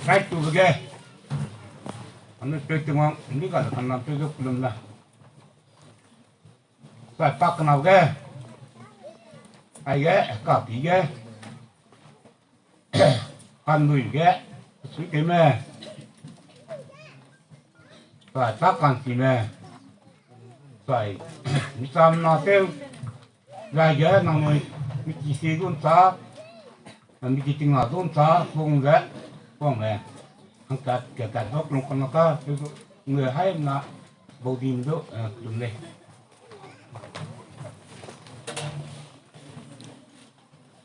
right to the I'm not taking one, and you got to come up to the Plumla. So I pack now there. I get a copy, get. Ăn người ghé, suy cái mẹ, phải tác ăn gì mẹ, phải mi sam nó tiêu, ra ghé nó mới mi chỉ xí đun sa, mi chỉ tiếng nào đun sa, phong ghé, phong mẹ, hàng cả gốc lông con nó cả, người hay là bầu đinh đó, đúng đấy.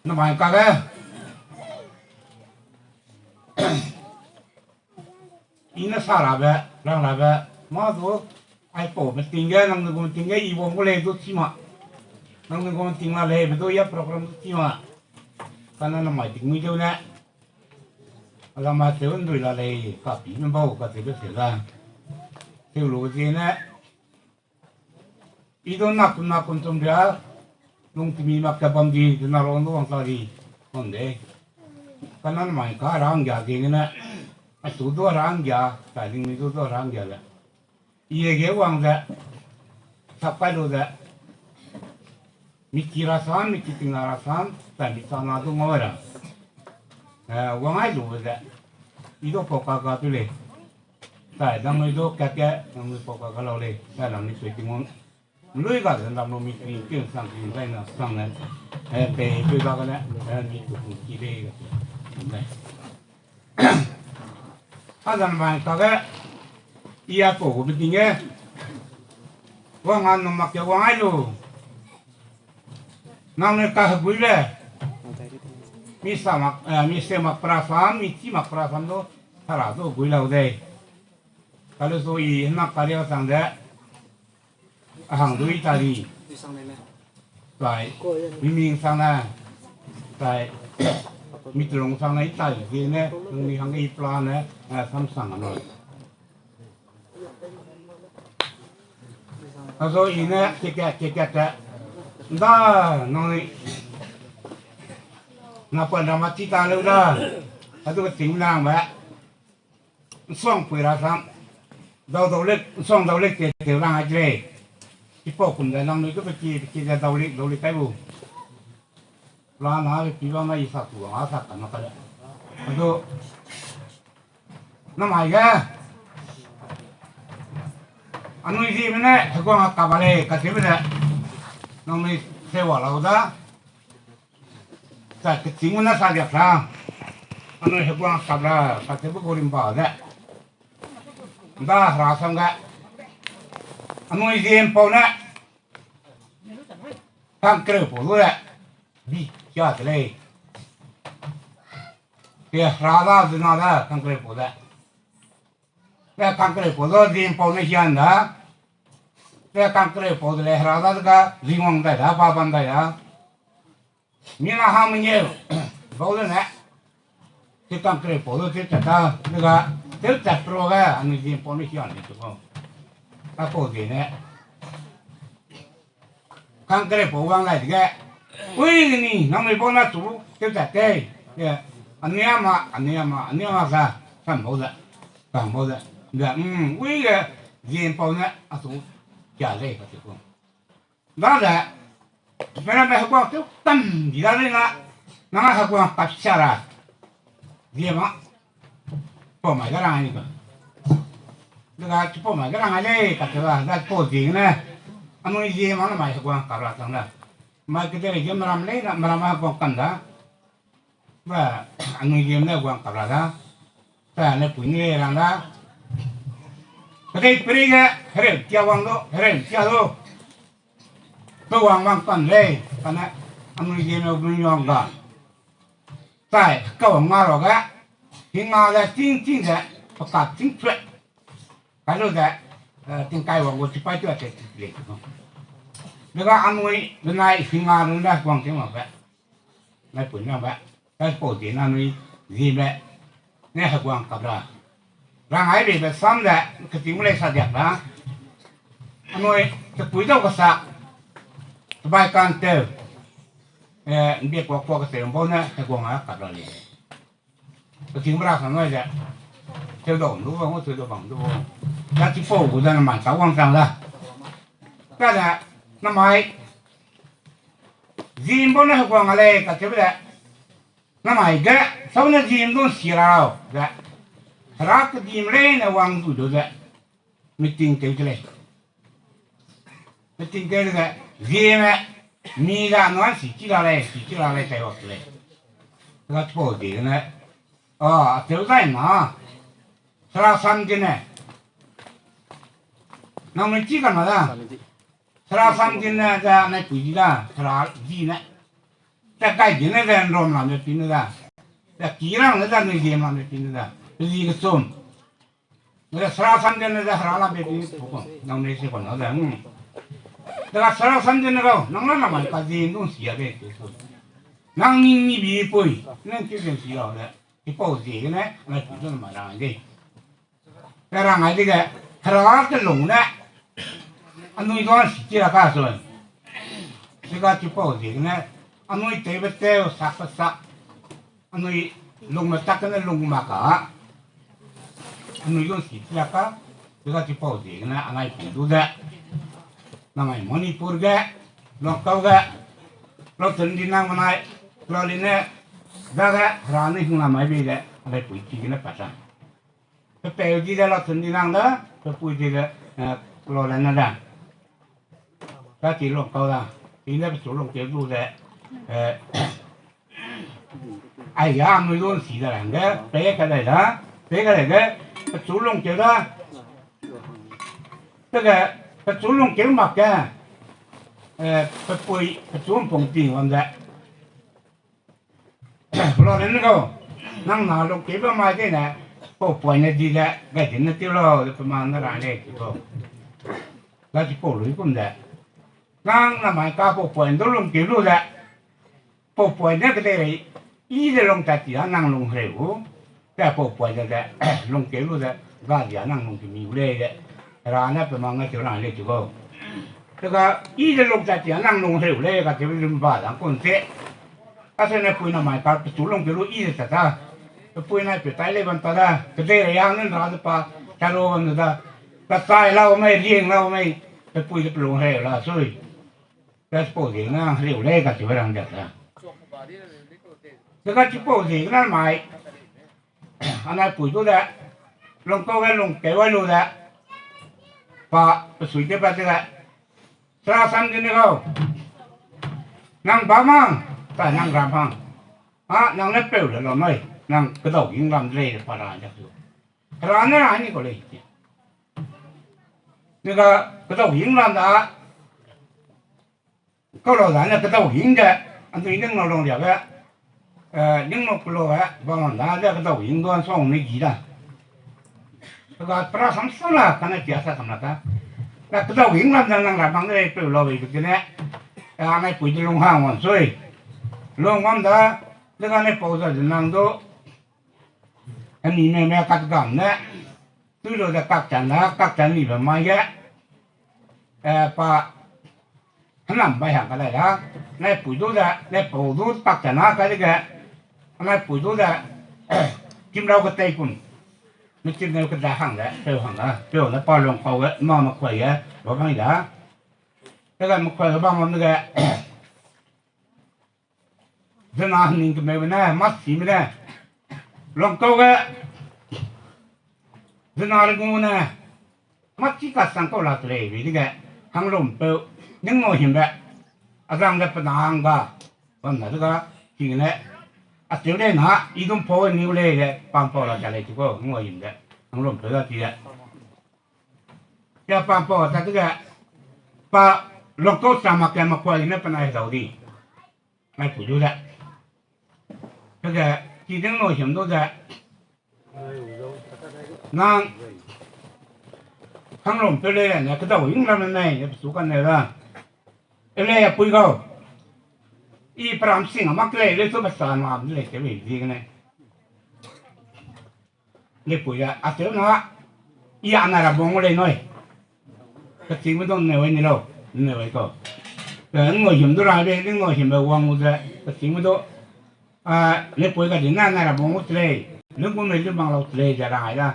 Nó bài cả cái. Ina sarabe, rang labe, ma do ai po be tinggal nang ngu tinggal ibu boleh do cima, nang ngu tinggal le be do ya program do cima, karena nama itu mujau na, alamat tu undui la le, kapi membau kata be sila, tu lu na, itu nak untung dia, nung timi mak kapam di naron do ang sari, onde, karena nama itu orang jadi na. Tôi đua rang giá, tại vì mình tôi đua rang giá đấy. Ý cái quang đấy, sắp cái đồ đấy. Mình chỉ ra san, mình chỉ tiếng ra san, tại vì sao nó tôi ngồi ra. Quang ai đồ đấy, ý đồ phổ cả tôi lấy. Tại đang người đồ cái, đang người phổ cả lâu lấy, tại làm mình suy tính ngon. Lưỡi cả thì làm nó mình tiếng sang tiếng cái nào sang này. Để tôi ra cái này, mình cũng chỉ đây cái. Adan bang taga iya po bitinge wang an mak ya wang alu nang ne ka hubule mi se mak prasan mi ti mak prasan do thara do builau de kalau so I nak karya sang de ahang dui tadi lại mi sang na tại mi trồng sang này tại gì nè mi hàng y plan nè thăm sang rồi rồi ý nè cái đó nói napa nama kita lu dah itu ting lang ba song pui ra sang đầu lek song đầu lek tiểu lang ai chơi cái bộ cùng đại năng này cứ phải chỉ là đầu lek cái bu là nó cái piwa mai sát tu à sát nó cái đó nó mày cái anh nuôi gì mình nè thằng con cà balê cà phê mình nè nó mới theo vào lâu đó tại cái chính nó sao đẹp ra anh nuôi thằng con cà balê cà phê bốc lên bảo đấy đó ra xong cái anh nuôi gì em bảo nè thằng kêu bảo rồi đấy đi cho cái này cái ra đó thì nó đó thằng kêu bảo đấy cái thằng kêu bảo đó gì em bảo này hiện đó cái thằng kêu bảo đấy ra đó cái gì ngon đấy đó ba ban đấy đó mình là ham nhiều bảo đấy nè cái thằng kêu bảo đó thì chặt đó cái chặt pro cái anh gì em bảo này hiện đấy đúng không cái bảo gì nè thằng kêu bảo vang lại cái ui ni namai bona tu cái chặt cái anh em mà ra làm bao giờ được ui cái gì bao nhiêu tu trả lấy cái gì không đó là bây giờ mình học qua cái tâm gì đó là nó học qua tập xa ra gì mà bỏ mày cái này cơ được à bỏ mày cái này đây cái là cái bỏ gì nè anh nói gì mà nó mày học qua cả ra thằng đó mà cái này game làm lấy là làm học cần đó và anh nói game này quăng cả ra ta này phun này làm đó cái này cái hẹn chia quăng đó hẹn chia đó tôi quăng cần đây cái này anh nói game nó cũng nhong cả tại câu mà rồi cái tiếng mà là tiếng đấy bắt cả tiếng chuyện cái đó đấy tiếng cái quăng của chỉ phải cho cái gì nếu các anh nuôi bên này khi mà nó đã quăng tiếng mà vậy này phun nhau vậy cái phổ biến anh nuôi gì vậy nghe học quăng cặp ra ra ngay để về xăm đấy cái tiếng này sao đẹp đó anh nuôi cái cuối đầu cái sạc bài can tơ biết qua cái tiếng bao nhiêu cái quăng á cặp ra liền ก็ถึงเวลาทำอะไรจะเที่ยวดงรู้ว่าเขาเที่ยวบังรู้ว่าแล้วที่โป้กูจะน้ำมันสาววังสังละก็จะน้ำมันจีนบนนั้นกวางอะไรก็เที่ยวได้น้ำมันก็สาวนั้นจีนต้องเสียแล้วก็รักจีนเลยนะวังดูดูก็ไม่ติงเที่ยวเลยไม่ติงเที่ยวเลยจีนมีการนอนสิจิราเลยสิจิราเลยเที่ยวเลยก็โป้ดีนะอ๋อเที่ยวได้นะสระสามดินเนี่ยน้องไม่จีกันมาละสระสามดินเนี่ยจะในปุ๋ยละสระจีเนี่ยแต่ไก่ดินเนี่ยจะรวมแล้วเนี่ยปีนี้ละแต่กี่รังเนี่ยจะในเกมแล้วเนี่ยปีนี้ละปีนี้ก็ส้มเนี่ยสระสามดินเนี่ยจะสระละปีนี้ถูกมั้งน้องไม่ใช่คนเอาแต่แต่ละสระสามดินเนี่ยก็น้องนั่นละมันก็จีนต้องเสียเลยน้องนี่มีบีปุยนั่นคือเป็นเสียเลยที่พ่อเสียเนี่ยในปุ๋ยนั่นมาแล้วนี่แต่ร่างไอ้ที่แกทะเลาะกันหลงเนี่ยอันนู้นก็สิจิราคาส่วนที่ก็ที่พ่อเสียเนี่ยอันนู้นเตะไปเตะสักสักอันนู้นลงมาตักกันลงมากะอันนู้นก็สิจิราคาที่ก็ที่พ่อเสียเนี่ยอันไหนผิดดูเด้นั่นไงมณีปูร์แกลองเก่าแกเราถึงดินนั่งมันไหนเราเลยเนี่ยได้แกร้านนี้คงทำไม่ได้เลยอะไรปุ๋ยจีนเนี่ยปัจจัยเปย์จีได้เราถึงดินนั่งเด้อปุ๋ยจีได้เราเล่นนั่นแหละถ้าจีลงเก่าละจีเนี่ยไปสู่ลงเจ้าดูเลยไอ้ยาไม่รู้สีอะไรเงี้ยเป๊ะกันเลยนะเป๊ะกันเลยเงี้ยไปสู่ลงเจ้าละแต่ก็ไปสู่ลงเจ้ามาแกไปปุ๋ยไปสู่ปงจีวันเดียเราเล่นก็นั่งหน้าลงเก็บมาได้นะพอป่วยเนี่ยดีแล้วก็ถึงนั่นที่เราประมาณนั้นเลยที่ก็แล้วที่พอรู้ก็ได้นั่งน้ำมันก็พอป่วยต้องลงเก็บรู้แล้วพอป่วยเนี่ยก็ได้อีจะลงจัดที่นั่งลงเร็วแต่พอป่วยเนี่ยลงเก็บรู้แล้วก็เดี๋ยวนั่งลงที่มีเลยเลยร้านเนี่ยประมาณนั้นที่เราเลยที่ก็แล้วก็อีจะลงจัดที่นั่งลงเร็วเลยก็จะไปลืมบ้านหลังคนเสียถ้าเส้นเนี่ยปุยน้ำมันก็จุลงเกลูอีเสร็จแล้วปุยนั่นไปตายเลยบรรทัดก็ได้ระยะนั้นเราจะปาชาโรวันนั้นก็ตายเราไม่เลี้ยงเราไม่ไปปุยจะปลงเร็วละช่วยแล้วปุยนั่งเร็วเลยก็จะไปรังเด็กละแล้วก็ชิปุยนั่นหมายอันนั้นปุยตัวเด็กลงก็ไว้ลงเกไว้รู้เด็กพอไปสุยเก็บไปเด็กสระสามดินเขานั่งบ้ามั่งแต่นั่งรำพังนั่งเล็บเปรี้ยวเลยเราไม่นั่งกระโดดยิงรำเลยปาราจักรร้านนั้นอันนี้ก็เลยนี่ก็กระโดดยิงรำนะก็เราร้านนี้กระโดดยิงเด็กอันนี้นึกเราลงเดี๋ยวก็นึกเรากลัวบางวันนะเด็กกระโดดยิงโดนส่งไม่กี่ละแล้วก็ปราศสัมละกันเนี่ยเจ้าสัมละกันแล้วกระโดดยิงรำนั่งรำพังเลยเปรี้ยวเราไปกันเนี่ยอันนี้ปุ๋ยจะลงห้างวันสวยลงวันđóแล้วก็ในปูจะนั่งดูอันนี้แม่กัดกันเนี่ยตู้เราจะกัดจันนะกัดจันนี่แบบไม่เยอะปะขนมไปหากันเลยนะในปุ๋ยดูจะในปูดูกัดจันนะก็ได้แกในปุ๋ยดูจะกินเราก็เตะคุณไม่กินเราก็ได้ห่างเลยเจอห่างนะเจอแล้วปอลงเขาเว้ยมาคุยกันบอกให้ได้แล้วก็มาคุยกันบ้างมันเนี่ยจะน่าหนึ่งก็ไม่เป็นไรมัดสีไม่ได้ลองเกาแกจะน่าเรื่องงูนะมัดที่กัดสังเกตละเลยวิธีแกทางลมเปล่ายังงอหิมแบบอาจารย์ได้ประดางก็วันนั้นก็จริงเลยอาเจียวได้นะอีดุมพอนิ้วเลยเลยปั๊มพอเราจะเลยทุกคนงอหิมแบบทางลมเปล่าทีเดียวจะปั๊มพอแต่ที่แกปะลองเกาสามัคแกมาคุยเนี่ยเป็นอะไรเราดีไม่พูดดูเลย这个几点钟行都在，那康龙对嘞，那个到云南那也不说干那个，因为也不高，一不然行啊，马来嘞做不山嘛，嘞这位这个呢，你不要啊，这那一样那个帮我来弄，个基本上那位你喽，那位个，我行都来呗，我行没忘我这，个基本上。你ปุ๋ยก็ถึงนั่นนะผมก็เลย นึกว่าไม่รู้บางเราเลยจะได้ละ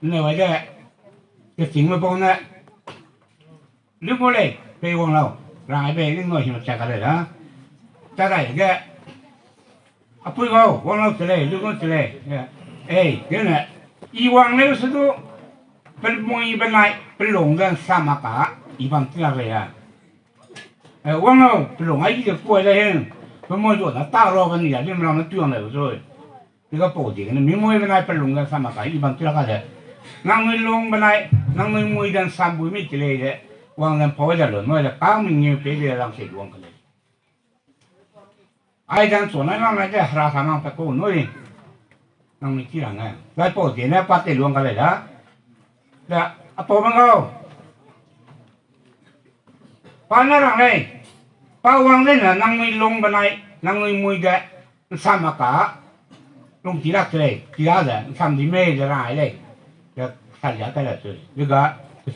เนี่ยว่าจะสิ่งมาบอกนะนึกว่าเลยไปวงเรารายไปนึกว่าหิมะจักอะไรนะจะได้แกอ่ะพูดเขาวงเราจะเลยนึกว่าจะเลยเอ้ยเดี๋ยวนะอีวังเนี่ยสุดเป็นมวยเป็นไรเป็นหลงกันสามกะอีบังที่อะไรอ่ะวังเราเป็นหลงไอ้ที่จะกลัวเลยเองเป็นมวยตัวนั้นตาเราเป็นอย่างที่เราไม่ตัวเลยဆိုဒီကပို့တယ်နော်မွေးမနိုင်ပလုံကဆမ်းမှာကဤဘန်တိရကတဲ့နန်းမွေးလုံးမနိုင်နန်းမွေးတဲ့ဆမ်းဘူးမိတလေတဲ့ဝမ်လန်ပေါ်ကြလို့မွေးတဲ့ကောင်းမင်းကြီးပေးတယ်လောက်စိတ်ဝန်ကလေးအိုင်တန်ဆိုနေမှာတဲ့ဟရာခါမပကိုနော်ရင်နန်းမကြီးရငါလိုက်ပို့တယ်နဲ့ပတ်တယ်လွန်ကလေးလားတဲ့အပေါ်မကောပါနာရလေပါဝမ်လေးနန်းမွေးလုံးမနိုင်နန်းမွေးတဲ့ဆမ်းမှာကลงทีรักเลยทีรักเลยทำดีไม่จะร้ายเลยจะขัดยาแต่ละเลยนี่ก็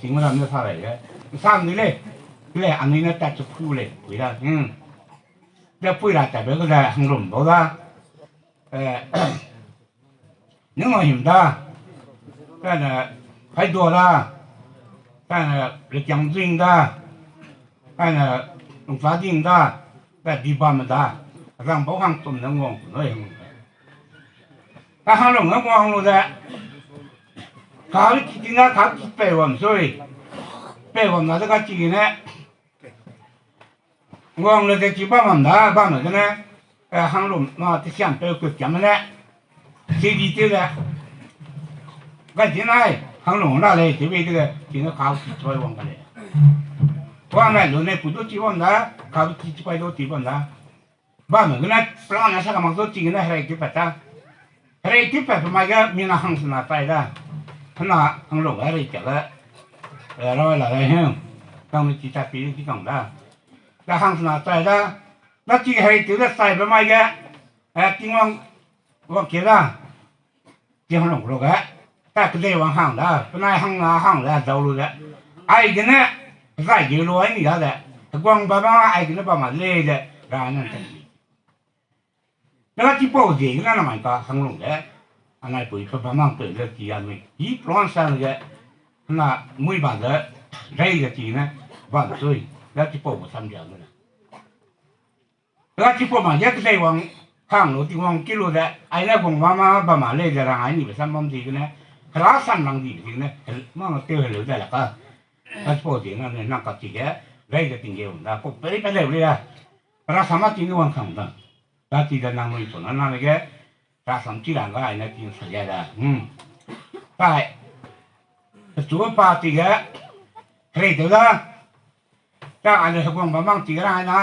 สิ่งที่ทำไม่เท่าไหร่เลยทำนี่เลยเลยอันนี้นะแต่จะพูดเลยคุยได้จะพูดอะไรแต่ก็ได้หังลมบอกว่านึกว่าหิมตาแต่เนี่ยใครตัวละแต่เนี่ยเรื่องจริงตาแต่เนี่ยลงฟ้าจริงตาแต่ดีบ้ามันตาร่างบอกหังตุ่มน้ำงงเลยถ้าหังลงก็มองดูแต่เขาจริงๆนะเขาเปรี้ยวมันสวยเปรี้ยวมันแล้วก็จริงนะมองเลยแต่จีบมันได้บ้านเหมือนกันนะหังลงมาที่เชียงเปรี้ยวกุดจำมันแหละที่ดีที่เลยก็จริงไงหังลงได้เลยที่ไม่ได้จริงก็เขาช่วยวางกันเลยว่าไงหนูเนี่ยผู้ดูจีบมันได้เขาจีบไปดูจีบมันได้บ้านเหมือนกันนะปลาเนี่ยสักมันก็จริงนะอะไรที่ปัจจัยอะไรที่แบบมาก็มีนาหังสนาใจได้ขณะหังหลงอะไรจะละเราอะไรเฮ้ยต้องมีจิตใจปีที่ต้องได้แล้วหังสนาใจได้แล้วที่อะไรที่จะใส่ไปมาก็จริงว่าเกี่ยวได้ที่หังหลงรู้แค่แต่ก็ได้วางหังได้เป็นนายหังนาหังแล้วเรารู้แล้วไอ้กันเนี่ยใส่เยอะเลยนี่แล้วแหละกวางบ้าไอ้กันเนี่ยประมาณเล่เลยร้านนั้นแล้วที่พ่อเด็กนั่นมันก็หังลงเลยอันนั้นปุ๋ยพระมั่งเปิดเรื่องกี่อันนี้ยี่ปลอนสั่งเลยน่ะไม่บาดเลยไรก็จีนะบาดซุยแล้วที่พ่อมาทำอย่างนั้นแล้วที่พ่อมาแยกได้วังข้างหนูที่วังกิโลเดไอ้เนี่ยผมว่ามาบ้ามาเลยจะรังไอ้นี่ไปซ้ำบ้าดีกันนะคลาสสั่งรังดีจริงนะมั่งเตี้ยเหลือได้ละก็แล้วพ่อเด็กนั่นเนี่ยนั่งกับจีแกไรก็จริงเดียวนะก็ไปเร็วเลยนะเราสามารถจีนวังข้างนั้นแล้วที่จะนั่งไม่สนนั่นเลยแกถ้าสมจีรังก็ไอ้เนี่ยจริงสัญญาได้ไปตัวปาติแกเฮ้ยเดี๋ยวนะถ้าอันนี้ผมบ้ามั่งจีรังนะ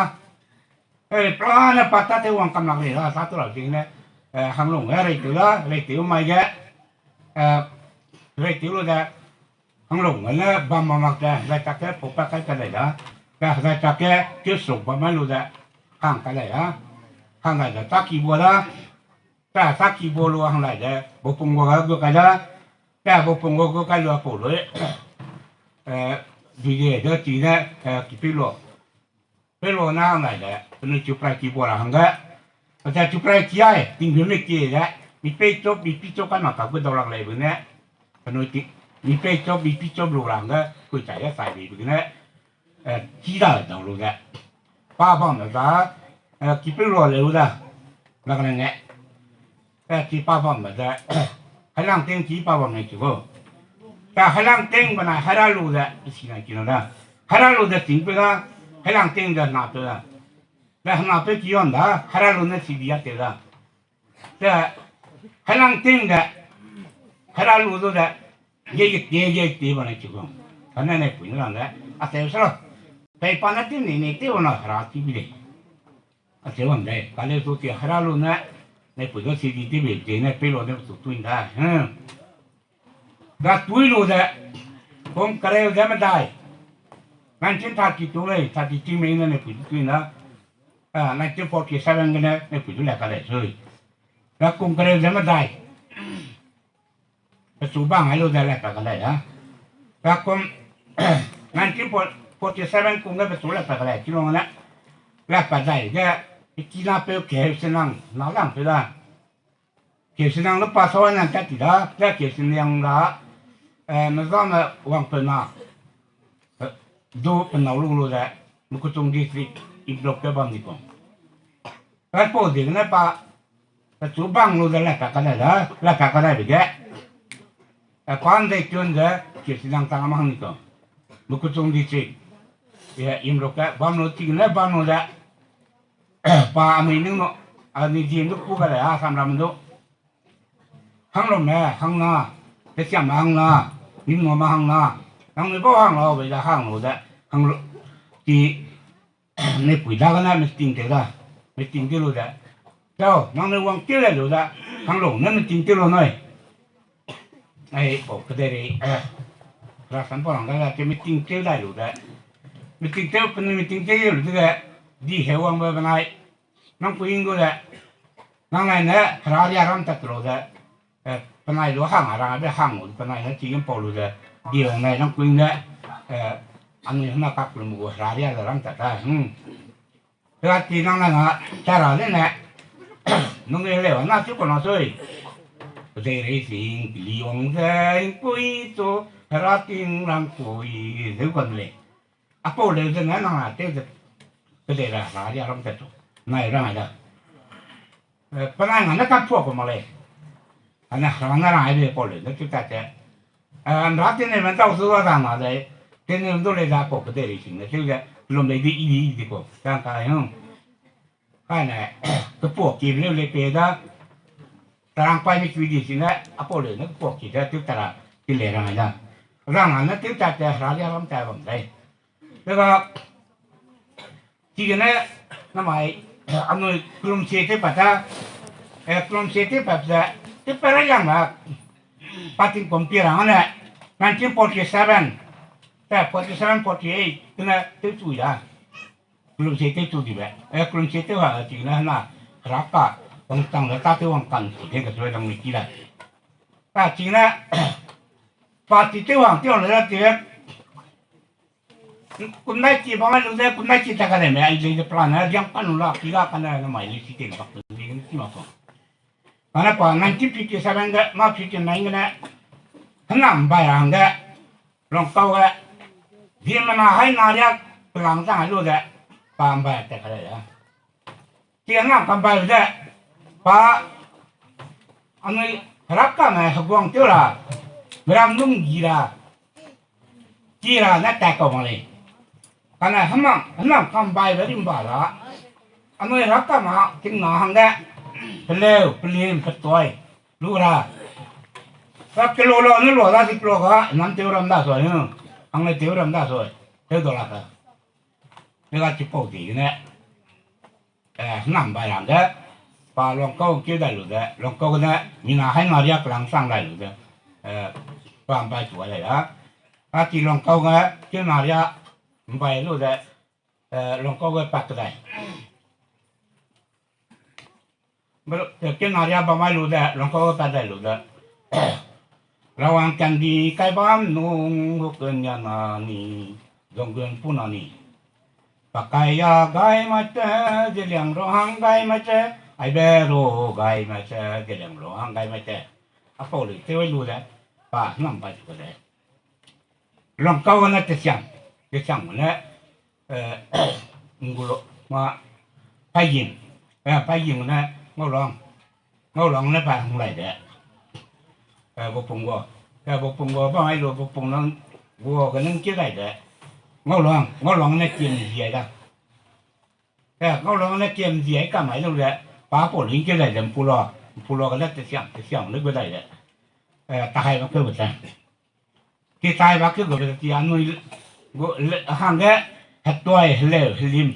ปลาเนี่ยปัตตาเทวังกำลังเลยนะสัตว์ตัวจริงเนี่ยหังลงอะไรตัวละอะไรตัวไม่แกอะไรตัวละหังลงเนี่ยบางมาแกอะไรตะแกปุ๊บตะแกกันเลยนะแต่อะไรตะแกเกี่ยวสุกบางไม่รู้แต่ห่างกันเลยนะห่างกันแต่ตะกี้บัวละแต่ตะกี้บัวรัวห่างเลยแต่บุปผงบัวก็กันละแต่บุปผงบัวก็กันรัวปุ๊บเลยดีเดี๋ยวจีเนี่ยกี่ปีรัวเป็นโลน่าอะไรเนี่ยเป็นจุดปลายกี่บัวละหังก็แต่จุดปลายกี่ไอ้ทิ้งเพียงไม่กี่เนี่ยมีเป้จบมีปีจบกันมากับกุดดอกอะไรแบบเนี้ยเป็นติมีเป้จบมีปีจบโลหลังก็กุดใจก็ใส่แบบเนี้ยจีได้ดอกโลเนี่ยป้าบ้านเนี่ยกี่ปีรัวเลยรู้ได้แล้วกันเนี่ยกี่ป้าบ้านเนี่ยให้ร่างเต็งกี่ป้าบ้านเนี่ยจีบแต่ให้ร่างเต็งมันให้ร่างรู้เนี่ยสิ่งไหนกินนะให้ร่างรู้เนี่ยสิ่งเป็นอะให้ร่างเต็งจะนับไปละแล้วนับไปกี่วันนะให้ร่างรู้เนี่ยสิ่งเดียวเท่านั้นแต่ให้ร่างเต็งเนี่ยให้ร่างรู้เนี่ยเย่ตีมันเนี่ยจีบอันนั้นเนี่ยปุ่นนั่นแหละอาเซลส์ละไปปานที่นี่เที่ยวน่ะหาที่ไม่ได้อาเซลส์เนี่ยการเลี้ยงตัวที่ให้ร่างรู้เนี่ยในปุ่นก็สิ่งที่ไม่ได้เนี่ยไปรู้เนี่ยสุดทุ่งได้แต่ตุ้ยรู้เนี่ยผมกระเรียนไม่ได้นั่นฉันทัดกี่ตัวเลยทัดกี่ชิ้นไม่เนี่ยในปุ่นตุ้ยนะนั่นฉันพอที่7กันเนี่ยในปุ่นตุ้ยแหละกระเรียนเลยแล้วผมกระเรียนไม่ได้แต่สูบบ้างให้รู้ได้แหละกระเรียนนะแล้วผมนั่นฉันพอที่7ผมก็ไปสูบแหละกระเรียนที่โรงนั้นแล้วกระเรียนแค่ที่น่าเปรี้ยวแก่เส้นนั่งน่ารังไปได้ 계시랑 너 빠서는 때디다 자 계시랑라 뭐가 왕편나 도 나오루로다 무고 동디스 이블록에 밤니고 그래서 되는 바 주방로다 라카카다 비게 관대 견자 계시랑 당하니까 무고 동디스 예 임록에 밤로 뛰네 밤로다 밤이는 뭐 아니 지금도 꾸가야 삼람도 항로매 항나 대시야 항나 님노마 항나 항로 뭐 항로 왜다 항로다 항로 이 내 부이다가나 미팅되다 미팅되로다 저 나는 왕 찔러로다 항로 나는 팅되로 너이 에이 뭐 그대리 라산 보랑가가 미팅되다로다 미팅되고 근데 미팅되로다 디 해왕 뭐나이 nang puing go da nang lai ne raja ram ta tro da panai lo hang ara be hang mo panai na chi yam po lo da di ong nai nang puing da an ni na ka pro mo raja ram ta da ra ti nang na nga cha ra le ne nong le le na chu ko na soi de re sing li ong da pui to ra ting rang pui de kon le a po le de na na te de ra raja ram ta to này ra này đó, bên anh nó cắt thuốc mà lấy, anh nó lại đi bỏ lên nó chúng ta chết, ra thế này mình đâu có ra mà đấy, thế nên tôi lấy ra bỏ cái đấy thì nó chứ là luôn lấy đi bỏ, đang cái không, cái này cái bỏ kìm lên lấy về đó, đang quay mấy cái gì đấy, bỏ lên nó bỏ kìm ra chúng ta là cái lấy ra này đó, ra nó chúng ta chết ra ra lắm chạy bằng đây, thếก็chỉ cái này nó mày anu belum siete pada belum siete pada itu perayaan lah pating kompiran ada 1947 47 kena itu ya belum siete itu juga belum siete lah cina na raka tentang data tu orang kan dia kesuai dengan mikir lah cina pati tu orang tu orang diaคุณได้จีบมาดูได้คุณได้จีบแต่กันเลยไหมไอ้เรื่องพลานนะยังปันหลักที่ละกันเลยนะไม่เลยสิเต็มปักเลยนี่ที่มาฟังอันนั้นพอ1957ก็มา59ก็นะขนมใบรังก็ลองเต้าก็ที่มันให้นาเรียกพลังสร้างให้รู้ได้ปามใบแต่กันเลยนะที่นั่งกันไปได้ป้าอันนี้รักกันไหมหกวงเจ้าละเวลานุ่งกีฬานั่นแต่ก็มาเลยkarena henam kambai beri mbala, anu raka mah ting nahang deh, pelim petoi, lura, tak kilo lo ni lo dah si kilo kah, 6 dah soalnya, angin 3 dah soal, itu dolar kah, mereka cepat sih ni, henam bayar deh, pa longkau kau dah lu deh, longkau deh, mina hai ngaria kelangsang dah lu deh, pampai jual ya, tapi longkau kau ngaria bay luôn đấy, lòng câu cái bạc đấy, cái nào ra bao mai luôn đấy, lòng câu cái bạc đấy luôn đấy, rawang candi kai bam nung bukan ya nani, dongeng pun nani, pakai ya gai macam, jeliang rohang gai macam, ai bero gai macam, jeliang rohang gai macam, apa boleh, cewek luôn đấy, pak nampak juga đấy, lòng câu nó tersiang. cái chẳng mà ngô mà phải dừng nó ngô lòng nó phải không lại đấy bộ phùng gò bao nhiêu bộ phùng nó gò cái nâng chết lại đấy ngô lòng nó kiếm gì đó ngô lòng nó kiếm gì cả mấy đâu đấy phá bộ lính chết lại đấy phù lò cái đất cái xẻng nó cái đấy tai nó cứ vậy cái tai bác cứ vậy thì anh nuôi hang cái hạt toy lều lim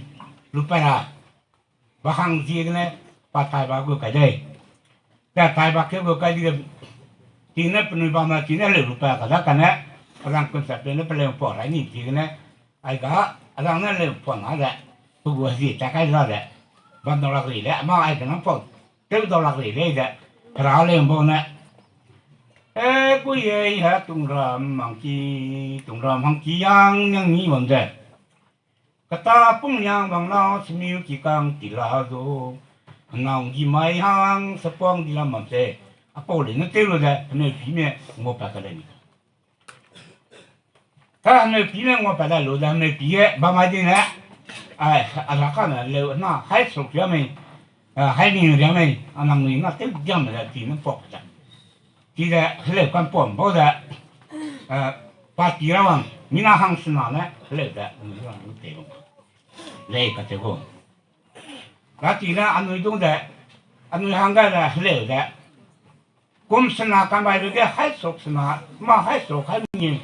lupa ra và hang gì cái này bắt tay vào cái đây cái tay vào cái đi thì nóเป็นบางทีnó lều lupa cái đó cái này orang konsep nóเป็นlều phở này gì cái này ai cả orang nó lều phở nào đấy tôi vừa gì tại cái đó đấy ban đầu là gì đấy mà ai cái nó phở cái đầu là gì đấy đấy ráo lên bao này quý ấy hát tung ram hăng chi yang yang ni vấn đề kata pung yang bang lao semiu chi kang ti la do nong ji mai hang sepong di lam se 包里那对了的，那皮面我摆个来你。他那皮面我摆在楼上，那皮把买进来，哎，那看呢，楼那还熟这么，还没有这么，那没那都这么的，只能包着。现在楼管包的，把地了往，你那行是哪呢？楼的，你说你对不？来个这个，那地呢，俺们种的，俺们行个的楼的。公司那干白这个还熟是哪？嘛还熟还没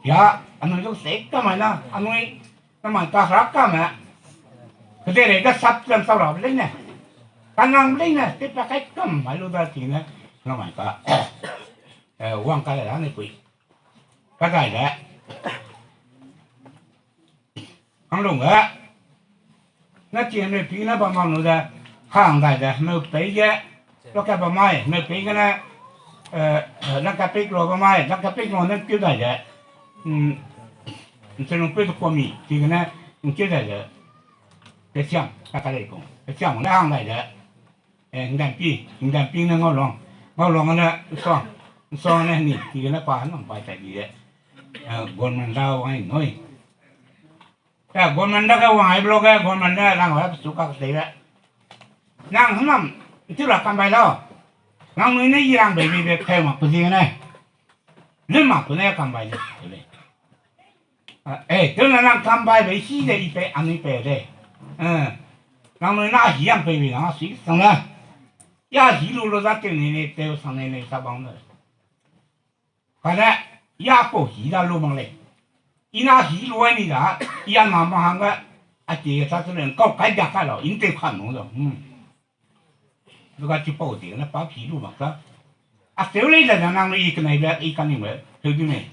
呀？俺们就谁干嘛呢？俺们那么干啥干嘛？可是那个啥子烧了不呢？干那不呢？这把开干嘛路到底呢？那么个，往开来那贵，大概的，俺弄个，那今天平那帮忙弄的，行来的没有背的。แล้วก็ประมาณไม่ปีกันนะแล้วก็ปีกลัวประมาณแล้วก็ปีกลัวนั่นเกี่ยวได้เลยจะลงไปตัวมีทีกันนะมันเกี่ยวได้เลยจะเชื่อมแล้วก็เลยกงจะเชื่อมมันได้ห่างได้เลยหินแดงปีนั่นเขาลองกันนะซ้อนนั่นนี่ทีกันนะป่านน้องไปแต่ดีเลยกวนมันเล่าให้หน่อยแต่กวนมันได้ก็วางไอ้บล็อกก็กวนมันได้ร่างไว้สุขภาพเสียนั่งข้างน้ำที่เราทำไปแล้วงั้นนี่ยี่รังแบบนี้แพงมากจริงๆนะเรื่องมากตัวนี้ทำไปเลยตัวนั้นทำไปแบบสี่เดือนอีกอันนี้ไปเลยงั้นนี่น่าหิ้งไปเลยนะสิสังเกตย่าหิ้งรู้จักนี่เดี๋ยวสังเกตนี่สับบังเลยก็ได้ย่าปูหิ้งได้รู้มั้งเลยอีน่าหิ้งรู้นี่ละย่าหน้ามาหังก็อาจจะสักเรื่องก็ใครจะเข้าแล้วอินเตอร์ขันนู้นแล้ว누가 집어 어디 나 밥 비루 막다 아 세월이다 나는 이 그네 이 간이 뭐 저기네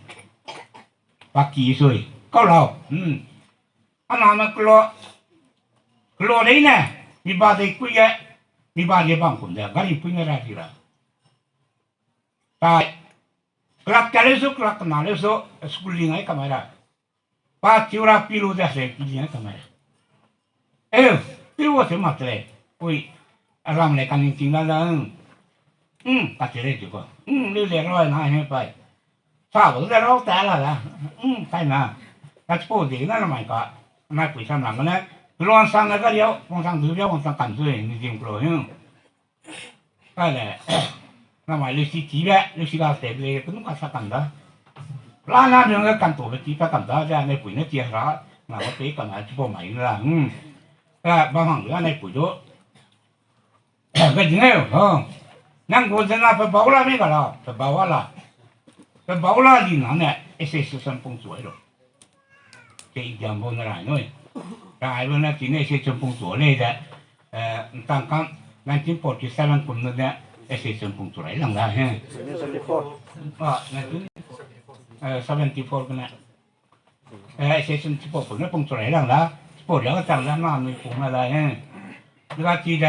바퀴 소리 걸어 하나만 걸어 내네 미바데 꾸게 미바데 방군데 가리 뿌냐라지라 다 클락 잘해서 클락 나래서 스쿨링에 카메라 바 지우라 피루데세 피리에 카메라 에휴 피루어서 맞대 오이 làm này cần chính là ta chỉ để chịu lưu liền rồi này hay vậy sao vẫn ra đâu té là cái nào cái chỗ gì nó là mày cả mày quỷ sang làm cái này loan sang cái điều phong sang thứ điều phong sang cảnh rồi như gì rồi nhưng cái này là mày lưu sĩ chỉ bé lưu sĩ cái tiền này cũng có sao cảnh đó là na đường cái cảnh tổ cái chỉ cái cảnh đó ra này quỷ nó chia ra là có tí cảnh này chỗ mày là cái bao hàng nữa này quỷ đó cái gì này năng cố chân là phải bảo là mấy cái là phải bảo là gì nữa nè sẽ sản phẩm chuối rồi cái giảm bốn là nói cái luôn là chỉ này sẽ sản phẩm chuối này đấy tăng cam ngành chính phủ chỉ sản phẩm nữa đấy sẽ sản phẩm chuối làm ra ha ngành chính 74cái này sẽ sản phẩm nó phẩm chuối làm ra phổแล้วก็จังแล้วมามีผงอะไรฮะแล้วก็จีแด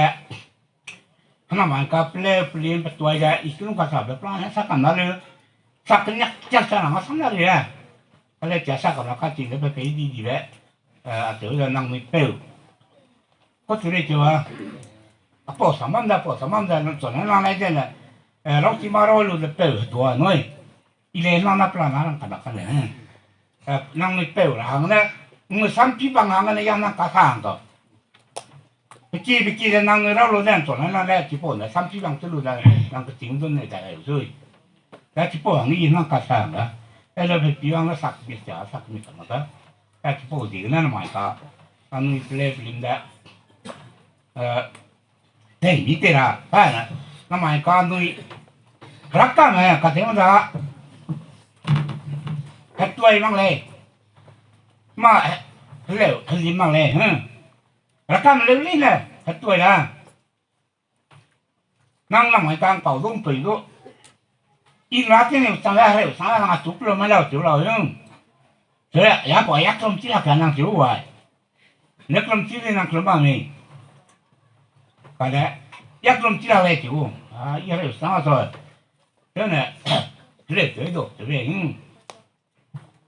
ขณะมันก็เปลี่ยนตัวใหญ่อีกนึงก็สับแบบนั้นสักกันนั่นเลยสักกันเนี่ยจะสั่งมาสั่งอะไรอ่ะก็เลยจะสักกันแล้วก็จริงแล้วไปดีๆแบบเดี๋ยวจะนั่งไม่เปรี้ยวก็ถือได้จ้ะพอสามวันได้ส่วนนั้นอะไรเจ้าเนี่ยเราที่มาเรารู้จะเปรี้ยวตัวน้อยอีเล่นั่งนับล้านนั่งกันแบบนั้นนั่งไม่เปรี้ยวหลังเนี่ยมึงซ้ำที่บางหางเนี่ยยังนั่งกระทางต่อไปกี้จะนั่งเรารู้เนี่ยส่วนนั้นนั่นแหละที่พวกเนี่ยซ้ำที่บางจะรู้ได้นั่งก็จริงต้นเนี่ยแต่อยู่ด้วยแล้วที่พวกนี้นั่งกระทางนะแต่เราไปปีวังก็สักมิจฉาสักมิจฉานะแต่ที่พวกที่นั่นหมายก็อันนี้เปลี่ยนได้เฮ้ยมีเตระใช่นะนั่นหมายก็อันนี้รักกันไหมก็เท่านั้นแค่ตัวมั่งเลยมาเร็วขยิบมั่งเลยรักกันเร็วนี่เลยแค่ตัวนะนั่งหมายการเป่าตุ้งตุยตุ้อีรักที่นี่สั่งแล้วสั่งแล้วจุกเราไม่แล้วจุกเรายังเสร็จอย่าปล่อยยักษ์ลมที่ละกันนั่งจุกไว้นึกลมที่นี่นั่งลมบ้างไหมก็ได้ยักษ์ลมที่ละเลยจุกอีเร็วสั่งแล้วเดี๋ยวเนี่ยเร็วตัวเร็ว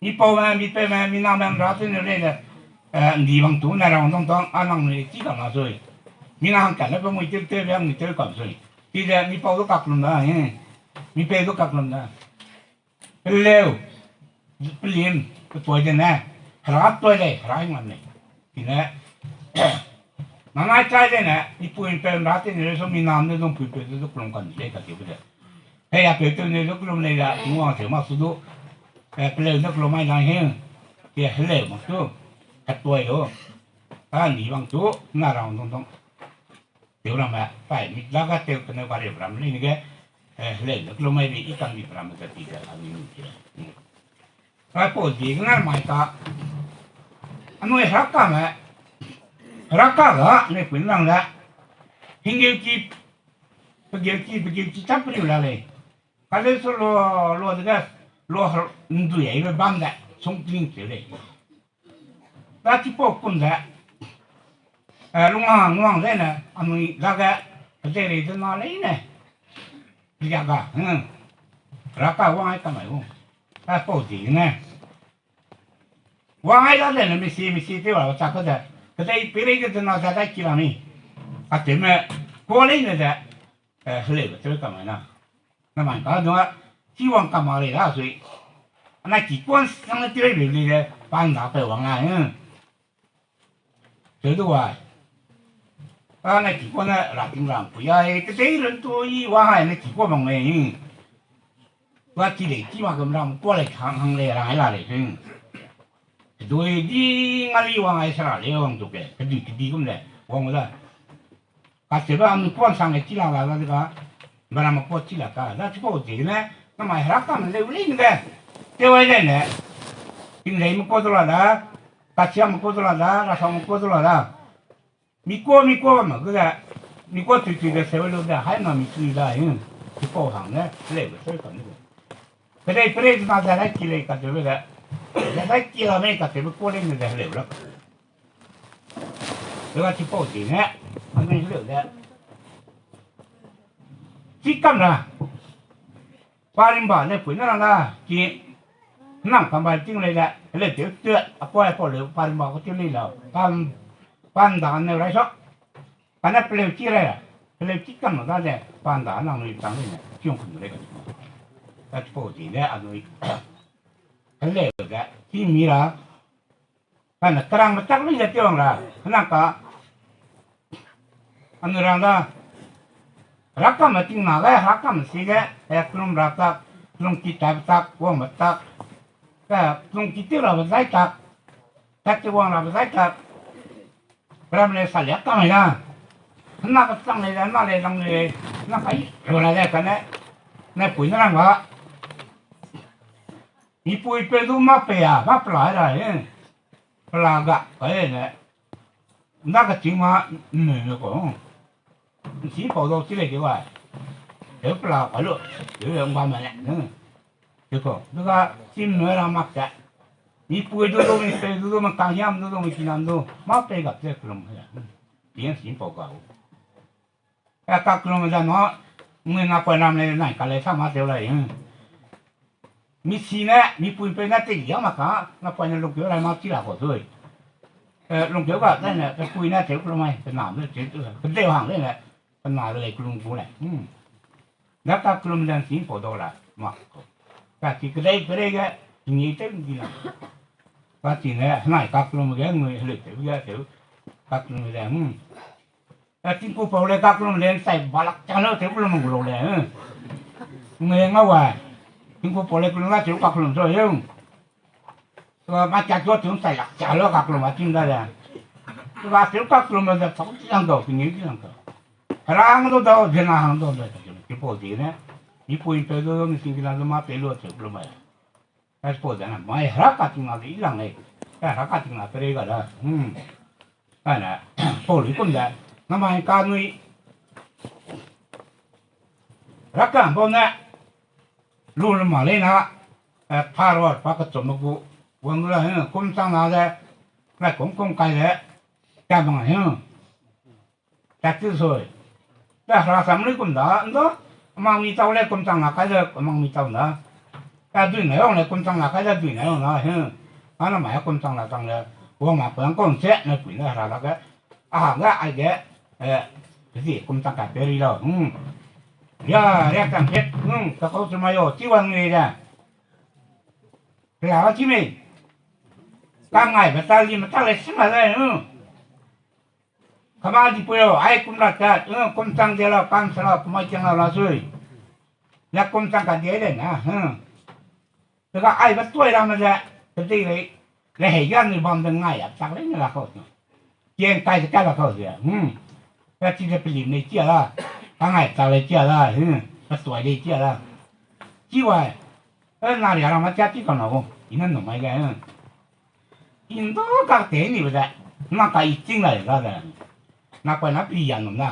มีพ่อแม่มีเป้แม่มีน้าแม่รักที่นี่เลยดีบางตัวในเราต้องอันนั้นเลยที่กันมาสิมีน้าหันกันแล้วก็มีเจ้าเจ้าแม่มีเจ้าก่อนสิที่ ที่เดียมีเป้าตัวกักลมนะมีเป้ตัวกักลมนะเป็นเร็วเป็นเลี้ยมเป็นตัวเจนนะรับตัวเลยรับมันเลยทีนี้นั่นไอ้ใจเลยนะอีปุ่นเป็นรัฐเนี่ยเรามีน้ำเนี่ยต้องปุ่นเป็นตัวกลมกันเลยกันที่เป็นเฮ้ยเป็นตัวเนี่ยตัวกลมเลยละงัวเสียมาสุดเป็นเร็วตัวกลมไม่ได้เฮ้ยเดี๋ยวเร็วมาตัวกัดตัวอยู่นี่บางตัวน่ารักตรงเดี๋ยวเราไปมีแล้วก็เดี๋ยวกันในวันเดียวเราไม่เนี่ยเล่นแล้วไม่มีอีกการมีประมาณจะตีกันอันนี้นี่ถ้าพูดดีงั้นหมายก็อันนู้นรักกันไหมรักกันเหรอในปุ่นนั่งละหิ้งเกี่ยวกี้ไปเกี่ยวกี้จับไปอยู่แล้วเลยก็เลยส่งโลดก็โลนุ่งตัวใหญ่ไปบ้านละส่งทิ้งเสียเลยแล้วที่พวกคุณละลุงอ่างเลยนะอันนี้แล้วก็เจริญจะนอนเลยเนี่ยดีจังก็รักกันว่าไงทำไมวะถ้าพูดดีนะว่าไงแล้วเนี่ยไม่ใช่ที่ว่าจะก็ได้ก็ได้ไปเรื่อยๆจะนอนจะได้กี่วันนี้อาทิตย์นี้พอเลยเนี่ยเลี้ยงจะทำไมนะนั่นหมายก็ดูว่าที่ว่างกันมาเลยล่ะสิอันนั้นกี่คนนั่งที่เรื่อยๆเลยบ้านหน้าไปว่างไงเจอตัวอันนั้นกี่คนน่ะรักจริงรักผู้ใหญ่ก็ได้เรื่องตัวอีว่าไงนั่นกี่คนบางเลยว่าที่เด็กที่ว่ากำลังตัวเล็กหางเลยอะไรเลยซึ่งโดยที่งานนี้ว่าไงสระเลยว่างตัวแกก็ดีก็ไม่ได้ว่างไม่ได้ก็เสียว่ามันป้อนสั่งให้ที่เราแล้วก็มันมาป้อนที่เราก็แล้วที่ป้อนจริงนะทำไมรักกันมันเร็วเลยเนี่ยเจ้าไอ้เนี่ยถึงไหนมันก็ตัวละกัจฉามันก็ตัวละราชมันก็ตัวละมีก้มันก็ได้มีก้ตุยๆก็เสียว่าเราได้ให้มามีตุยได้ที่ป้อนสั่งเนี่ยเร็วช่วยกันนี่ก็ได้ประเดี๋ยวมาได้กี่เลยกันเดี๋ยวได้กี่ละไม่กันเดี๋ยวป้อนเล่นได้เร็วแล้วแล้วที่ป้อนจริงเนี่ยมันไม่เร็วเนี่ยที่กันนะปาริมบาเนี่ยปุ๋ยนั่นนะที่นั่งทำไปจริงเลยแหละเลยเดี๋ยวเจอพ่อเลยปาริมบาก็ที่นี่แล้วปันด่านในไรสักปันนั้นเปลี่ยนที่เลยเปลี่ยนที่กันหมดแล้วปันด่านนั่งในต่างเลยเนี่ยที่องค์คุณเลยกันแต่ปกติเนี่ยอันนี้เลยเนี่ยที่มีละปันนั้นกลางมาตั้งเลยเจ้าของละนั่งก็อันนี้รังละรักกันมาจริงนะเลยรักกันมาสิเนี่ยกลุ่มรักกันกลุ่มคิดตักว่างมาตักก็กลุ่มคิดที่เราไปใส่ตักที่ว่างเราไปใส่ตักเราไม่ได้ใส่เล็กกันเลยนะนั่งก็ตั้งเลยนั่งเลยนั่งเลยนั่งไปอะไรเนี่ยกันเนี่ยปุ๋ยนั่งวะมีปุ๋ยเป็นรูมาเปียมาปลาอะไรปลากะไปเนี่ยนั่งก็จริงมาเหนื่อยกว่าสีพอเราที่เลยดีว่าเดี๋ยวปลาไปเลยเดี๋ยวยังความมันเนี่ยเดี๋ยวก็แล้วก็ที่เหนื่อยเรามักจะมีปุ๋ยดูมีเปดูมันกางยำดูมีกินน้ำดูมาเปกับเจ้ากลุ่มเนี่ยเลี้ยงสีพอเก่าแต่กับกลุ่มจะเนาะเมื่อนับไปนำเลยไหนกันเลยถ้ามาเท่าไรมีสีเนี่ยมีปุ๋ยเป็นนั่นติดเยอะมากฮะนับไปเนี่ยลงเกี่ยวอะไรมาที่หลักกว่าด้วยลงเกี่ยวกับนั่นเนี่ยเป็นปุ๋ยเนี่ยเท่ากลุ่มไหมเป็นหนามด้วยเท่าเป็นเลี้ยวห่างเลยแหละเป็นมาเลยกลุ่มกูเนี่ยแล้วกับกลุ่มเรื่องสีพอตัวละมาก็ที่ก็ได้ก็ยิ่งเต็มที่ละก็ที่เนี่ยไหนกับกลุ่มเรื่องเงินเลยเท่ากับกลุ่มเรื่องแต่ที่กูพอเลยกับกลุ่มเรื่องใส่บาลักจังเลยเท่ากลุ่มกูเลยเงินเอาไว้ที่กูพอเลยกลุ่มละเท่ากับกลุ่มตัวเองก็มาจากตัวถึงใส่หลักจังเลยกับกลุ่มมาจริงได้เลยว่าเท่ากับกลุ่มมันจะสองที่นั่งก็ที่นี่ที่นั่งก็Harang do jena hang do ke podi ne mi pui pe do mi singila do ma pe lo che pluma ya es podi na mai haraka tinga di ilang ne ya haraka tinga pe ga da ana poli kun da na mai ka nui raka bo na lu lu ma le na pa ro pa ka chom bu wang la he kum sang na da na kum kai de ka bang he ta tu soiแต่เราทำเลยคนด่าเนาะมังมีเจ้าเลยคนจังหนักใครจะมังมีเจ้านะแต่ด้วยไหนองเลยคนจังหนักใครจะด้วยไหนองนะเฮ้ยอันนั้นหมายคนจังหนักจังเลยว่ามาเปิดก้อนเจ๊ในปุ๋ยในเราแล้วก็อาหารก็ไอ้แกที่คนจังกับเปรี้ยว 야, 약간 백, 응, 더 거기서 마요. 찌왕이래. 그래, 아침에, 깡아이, 배달리면 딸래 심하네, 응. 가만히 보여. 아이, 꿈났다. 응, 꼼장대라, 깜사라, 그만장나 라소이. 야, 꼼장가 되려나, 응. 그가 아이가 또 이러면서, 그때, 내 해견을 보면 아야, 딱 그러냐, 거기서. 걔까지 까라, 거기서, 응. 야, 진짜 빌림 내 찌어라. 깡아이, 딸래 찌어라, 응. 또 이래 찌어라. 찌와, 나리 하나만 짜찌가 나고, 이는 놈아이가, 응. 인도가 되니, 보자. 나가 이찡 나이, 가자. nó quay nó bị ảnh nè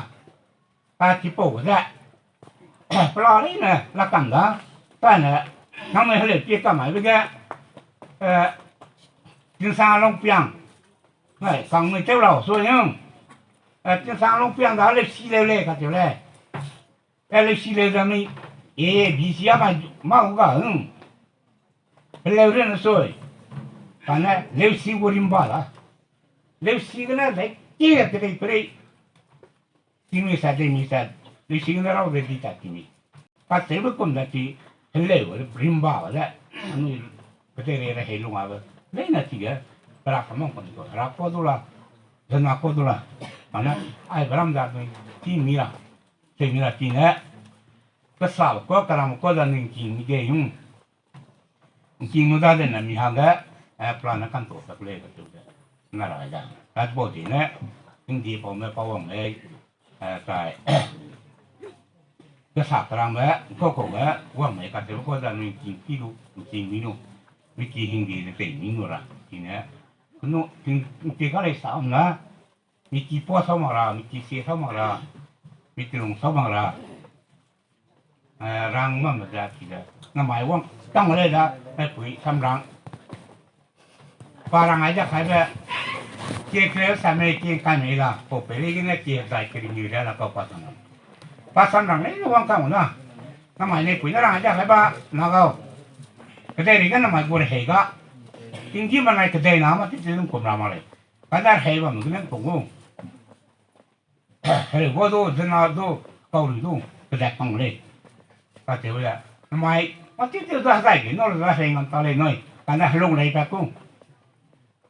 ta chỉ bổ ra lo đấy nè là cảnh đó ta nè nó mới hơi chia cả mấy cái trên xa long piang này còn người treo đầu xuôi nhá trên xa long piang đó lấy xí lê cả chỗ này lấy xí lê ra mi bị xí mà không cả lấy lên nó xuôi còn nè lấy xí của rim ba đó lấy xí cái này lấy chia cái Kimi sa de mi sa le signora o de dita kimi. Pa te bu kom da ti hele o brimba da anu petere re helu ma ba. Le na ti ga para kamon ko ko ra ko dula de na ko dula. Ana ai bram da ti mira. Te mira ti ne. Ka sa ko karam ko da ning ki mi ge yung. Ki mu da de na mi ha ga plan kan to ta le ka tu da. Na ra da. Ta bo ti ne. Ning di po me pa wong e tại cái sạp trang bé có cổ bé qua mấy cái thứ có ra mình chỉ lu chỉ mình chỉ hình gì để tỉnh mình rồi thì nè nó chỉ cái này sao nữa mình chỉ po sao mà ra mình chỉ xe sao mà ra mình chỉ lồng sao mà ra răng mà ra thì là nó mày quăng tăng ở đây đó cái quỷ xăm răng và răng ấy ra phải bé kia kêu sao mấy kia cái này là bộ bể cái này kia dài cái gì đó là có quan trọng ba xăm răng đấy nó quan trọng nữa nó mày này quỷ nó răng ra phải ba nó đâu cái đây thì cái nó mày quên hệ đó chính chứ mà này cái đây nào mà cái gì cũng cũng làm mà này cái đó hệ mà mình cái cũng không hệ vô đâu dân nào đâu cầu được đâu cái đẹp bằng này cái kiểu là nó mày mà cái điều đó dài cái nó là hệ ngon tao lên nói cái đó lông này phải không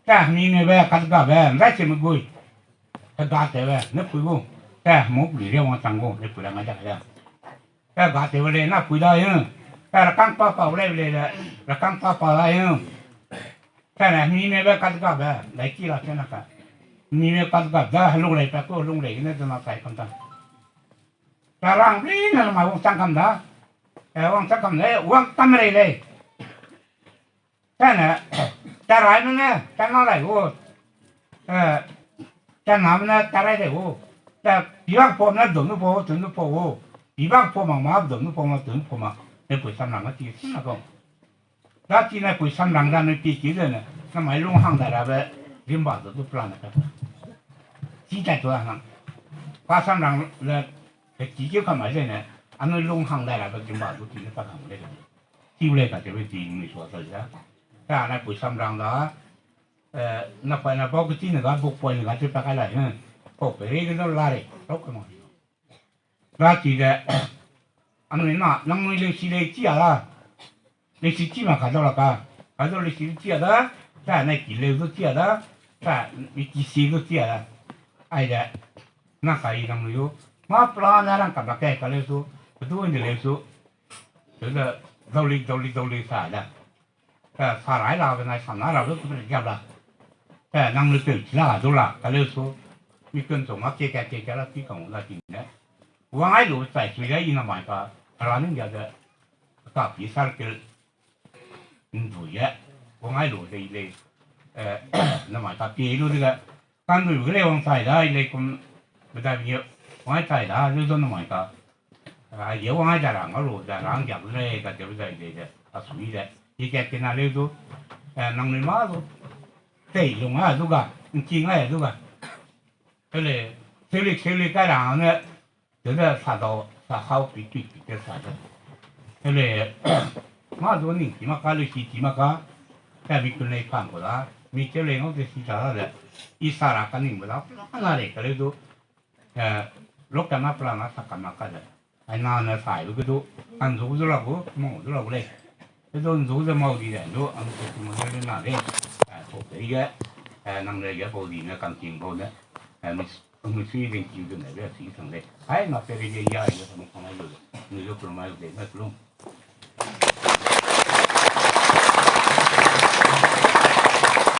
cái mình này về cắt cả về lại chỉ một buổi cái gạt về nó quý không cái một buổi riêng mà tăng không để quý làm cái gì cái gạt về nó quý đó nhá cái là căng pa pa về là căng pa pa lại nhá cái này mình này về cắt cả về lại chỉ là cái nào cả mình này cắt cả ra lông này phải có lông này nó nó phải con ta cái răng đi nó mà uống sang cầm đó uống sang cầm đấy uống tâm này cái này ta nói nữa ta nói lại vô ta nói nữa ta nói lại vô ta bị bác phụ nó đừng nó phụ bị bác phụ mà đừng phụ mà để quỷ xăm răng nó chỉ xin là không đó chỉ là quỷ xăm răng ra nó chỉ rồi nè nó mấy lúc hàng đại là về riêng bảo tôi plan là chỉ tại tôi hàng qua xăm răng là cái chỉ cái không phải thế này anh nói lúc hàng đại là về riêng bảo tôi chỉ là hàng đấy chỉ lấy cả cái gì người số thời gian cái này quỷ xăm răng đó nó phải là bao cái gì nữa buộc quay nữa chứ phải cái này nữa buộc phải cái nó la đấy tốt cái mà ra chỉ là anh nói nó mới lấy xí lấy chỉ mà cả đó là cả đó lấy xí chỉ đó cái này chỉ lấy cái chỉ đó cái chỉ xí cái chỉ đó ai đấy nó cái gì nó mà plan là làm cái lấy số cái đó thì lấy số tức là đâu đi xài đó xài lại là cái này xài lại là rất là đẹp là cái năng lực tự là đâu là cái lấy sốมีเกินส่งมาเจ๊แกแล้วที่ของเราจริงนะว่าไอ้ลูกใส่ช่วยได้ยินหน่อยก็ร้านนึงเดียวจะกับพิซซ่าเกลือดูเยอะว่าไอ้ลูกเลยหน่อยก็ปีรู้ดีละการดูก็เลยว่าใส่ได้เลยคนไม่ได้เยอะว่าใส่ได้รู้ตัวหน่อยก็เยอะว่าไอ้จะหลังก็รู้จะหลังจับเลยก็จะไม่ได้เลยจะเอาสุยเลยยี่แกกินอะไรดูนั่งในม้าดูเตะลงมาดูกันจริงไงดูกันcái này thế cái nào nữa tức là xả đầu xả hao bị cái xả đó cái này mà rồi mình chỉ mà cái này chỉ mà cái bị cái này phản của nó mình cái này nó thì xả ra đấy ít xả ra cái này mà nó này cái này đó lúc cái nó plan nó xả cái nó cái đấy ai nào nó phải với cái đó ăn rú rất là bố mổ rất là bố đây cái đó rú ra màu gì đấy đó ăn thì mà cái nào đấy hộp đấy cái năm nay cái bố gì nó cầm tiền bố đấy mình suy nghĩ chuyện cái này là suy thằng đấy ai mà phải cái gì vậy nó không ai được người đó không ai được đấy nó luôn